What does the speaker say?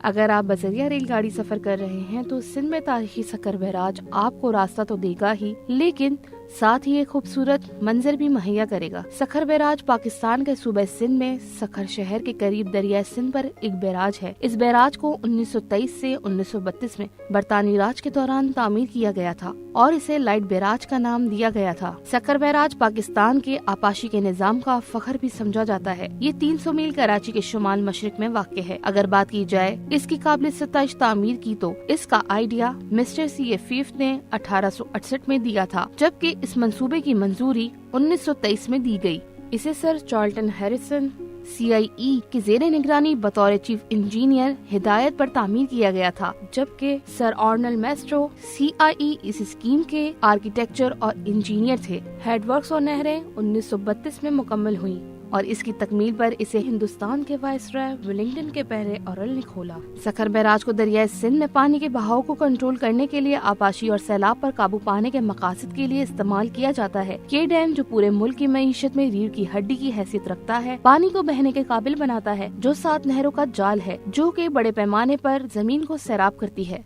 اگر آپ بذریعہ ریل گاڑی سفر کر رہے ہیں تو سندھ میں تاریخی سکھر بیراج آپ کو راستہ تو دے گا ہی، لیکن ساتھ ہی ایک خوبصورت منظر بھی مہیا کرے گا۔ سکھر بیراج پاکستان کے صوبہ سندھ میں سکھر شہر کے قریب دریائے سندھ پر ایک بیراج ہے۔ اس بیراج کو 1923 سے 1932 میں برطانوی راج کے دوران تعمیر کیا گیا تھا اور اسے لائٹ بیراج کا نام دیا گیا تھا۔ سکھر بیراج پاکستان کے آبپاشی کے نظام کا فخر بھی سمجھا جاتا ہے۔ یہ 300 میل کراچی کے شمال مشرق میں واقع ہے۔ اگر بات کی جائے اس کی قابل ستائش تعمیر کی تو اس کا آئیڈیا مسٹر C.A. نے 1868 میں دیا تھا، جبکہ اس منصوبے کی منظوری 1923 میں دی گئی۔ اسے سر چارلٹن ہیریسن CIE کی زیر نگرانی بطور چیف انجینئر ہدایت پر تعمیر کیا گیا تھا، جبکہ سر آرنلڈ میسٹرو CIE اس اسکیم کے آرکیٹیکچر اور انجینئر تھے۔ ہیڈ ورکس اور نہریں 1932 میں مکمل ہوئیں اور اس کی تکمیل پر اسے ہندوستان کے وائسرائے ویلنگٹن کے پہلے اورل نے کھولا۔ سکھر بیراج کو دریائے سندھ میں پانی کے بہاؤ کو کنٹرول کرنے کے لیے آبپاشی اور سیلاب پر قابو پانے کے مقاصد کے لیے استعمال کیا جاتا ہے۔ یہ ڈیم جو پورے ملک کی معیشت میں ریڑھ کی ہڈی کی حیثیت رکھتا ہے، پانی کو بہنے کے قابل بناتا ہے، جو 7 نہروں کا جال ہے جو کہ بڑے پیمانے پر زمین کو سیراب کرتی ہے۔